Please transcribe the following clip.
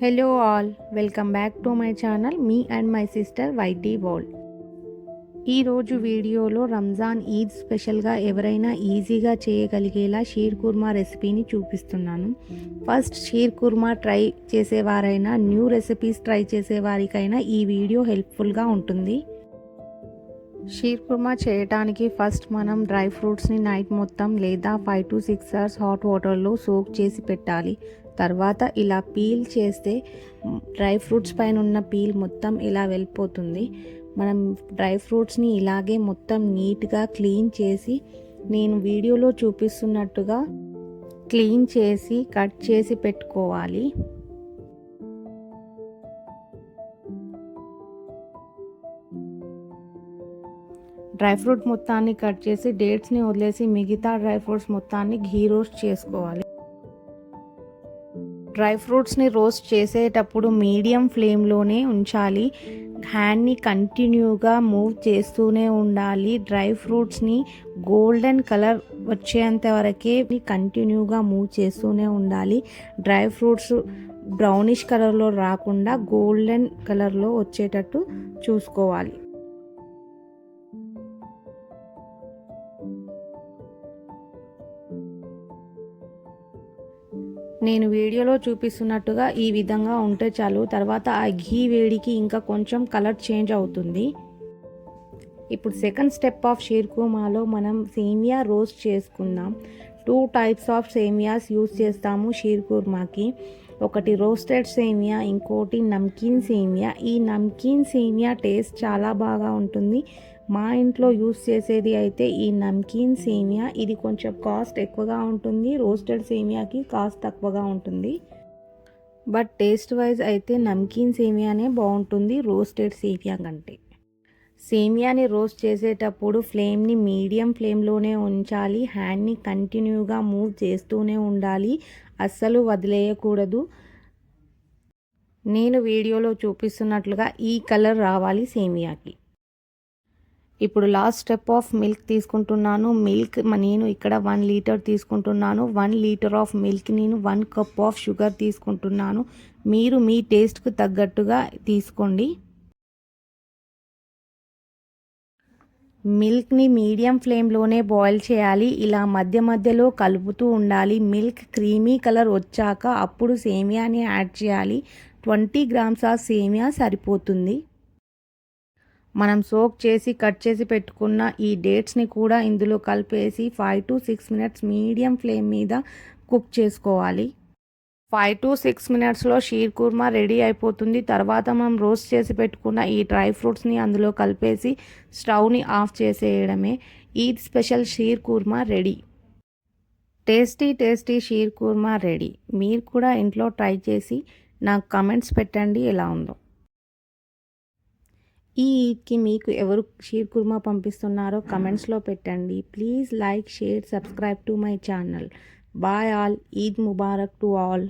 Hello all, welcome back to my channel me and my sister YT World. ఈరోజు వీడియోలో రంజాన్ ఈద్ స్పెషల్గా ఎవరైనా ఈజీగా చేయగలిగేలా షీర్ కుర్మా రెసిపీని చూపిస్తున్నాను. ఫస్ట్ షీర్ కుర్మా ట్రై చేసేవారైనా న్యూ రెసిపీస్ ట్రై చేసేవారికైనా ఈ వీడియో హెల్ప్ఫుల్గా ఉంటుంది. షీర్ కుర్మా చేయడానికి ఫస్ట్ మనం డ్రై ఫ్రూట్స్ని నైట్ మొత్తం లేదా 5 to 6 hours హాట్ వాటర్లో సోక్ చేసి పెట్టాలి. తర్వాత ఇలా పీల్ చేస్తే డ్రై ఫ్రూట్స్ పైన ఉన్న పీల్ మొత్తం ఇలా వెళ్ళిపోతుంది. మనం డ్రై ఫ్రూట్స్ని ఇలాగే మొత్తం నీట్గా క్లీన్ చేసి నేను వీడియోలో చూపిస్తున్నట్టుగా క్లీన్ చేసి కట్ చేసి పెట్టుకోవాలి. డ్రై ఫ్రూట్ మొత్తాన్ని కట్ చేసి డేట్స్ని వదిలేసి మిగతా డ్రై ఫ్రూట్స్ మొత్తాన్ని ఘీ రోస్ట్ చేసుకోవాలి. డ్రై ఫ్రూట్స్ని రోస్ట్ చేసేటప్పుడు మీడియం ఫ్లేమ్లోనే ఉంచాలి. హ్యాండ్ని కంటిన్యూగా మూవ్ చేస్తూనే ఉండాలి. డ్రై ఫ్రూట్స్ని గోల్డెన్ కలర్ వచ్చేంత వరకే కంటిన్యూగా మూవ్ చేస్తూనే ఉండాలి. డ్రై ఫ్రూట్స్ బ్రౌనిష్ కలర్లో రాకుండా గోల్డెన్ కలర్లో వచ్చేటట్టు చూసుకోవాలి. నేను వీడియోలో చూపిస్తున్నట్టుగా ఈ విధంగా ఉంటే చాలు. తర్వాత ఆ ఘీ వేడికి ఇంకా కొంచెం కలర్ చేంజ్ అవుతుంది. ఇప్పుడు సెకండ్ స్టెప్ ఆఫ్ షీర్ కుర్మాలో మనం సేమియా రోస్ట్ చేసుకుందాం. 2 types ఆఫ్ సేమియాస్ యూస్ చేస్తాము షీర్ కుర్మాకి. ఒకటి రోస్టెడ్ సేమియా, ఇంకోటి నమ్కీన్ సేమియా. ఈ నమ్కీన్ సేమియా టేస్ట్ చాలా బాగా ఉంటుంది. మా ఇంట్లో యూస్ చేసేది అయితే ఈ నమ్కీన్ సేమియా. ఇది కొంచెం కాస్ట్ ఎక్కువగా ఉంటుంది. రోస్టెడ్ సేమియాకి కాస్ట్ తక్కువగా ఉంటుంది. బట్ టేస్ట్ వైజ్ అయితే నమ్కీన్ సేమియానే బాగుంటుంది రోస్టెడ్ సేమియా కంటే. సేమియాని రోస్ట్ చేసేటప్పుడు ఫ్లేమ్ని మీడియం ఫ్లేమ్లోనే ఉంచాలి. హ్యాండ్ని కంటిన్యూగా మూవ్ చేస్తూనే ఉండాలి, అస్సలు వదిలేయకూడదు. నేను వీడియోలో చూపిస్తున్నట్లుగా ఈ కలర్ రావాలి సేమియాకి. ఇప్పుడు లాస్ట్ స్టెప్ ఆఫ్ మిల్క్ తీసుకుంటున్నాను. మిల్క్ నేను ఇక్కడ 1 లీటర్ తీసుకుంటున్నాను. 1 లీటర్ ఆఫ్ మిల్క్ నేను 1 cup ఆఫ్ షుగర్ తీసుకుంటున్నాను. మీరు మీ టేస్ట్కు తగ్గట్టుగా తీసుకోండి. మిల్క్ని మీడియం ఫ్లేమ్లోనే బాయిల్ చేయాలి. ఇలా మధ్య మధ్యలో కలుపుతూ ఉండాలి. మిల్క్ క్రీమీ కలర్ వచ్చాక అప్పుడు సేమియాని యాడ్ చేయాలి. 20 grams ఆఫ్ సేమియా సరిపోతుంది. మనం సోక్ చేసి కట్ చేసి పెట్టుకున్న ఈ డేట్స్ని కూడా ఇందులో కలిపేసి 5 to 6 minutes మీడియం ఫ్లేమ్ మీద కుక్ చేసుకోవాలి. 5 to 6 minutesలో షీర్ కుర్మా రెడీ అయిపోతుంది. తర్వాత మనం రోస్ట్ చేసి పెట్టుకున్న ఈ డ్రై ఫ్రూట్స్ని అందులో కలిపేసి స్టవ్ని ఆఫ్ చేసేయడమే. Eid special sheer khurma ready. Tasty sheer khurma ready. మీరు కూడా ఇంట్లో ట్రై చేసి నాకు కమెంట్స్ పెట్టండి ఎలా ఉందో. ఈ ఈద్కి మీకు ఎవరు షీర్ కుర్మా పంపిస్తున్నారో కమెంట్స్లో పెట్టండి. Please like, share, subscribe to my channel. Bye all. Eid Mubarak to all.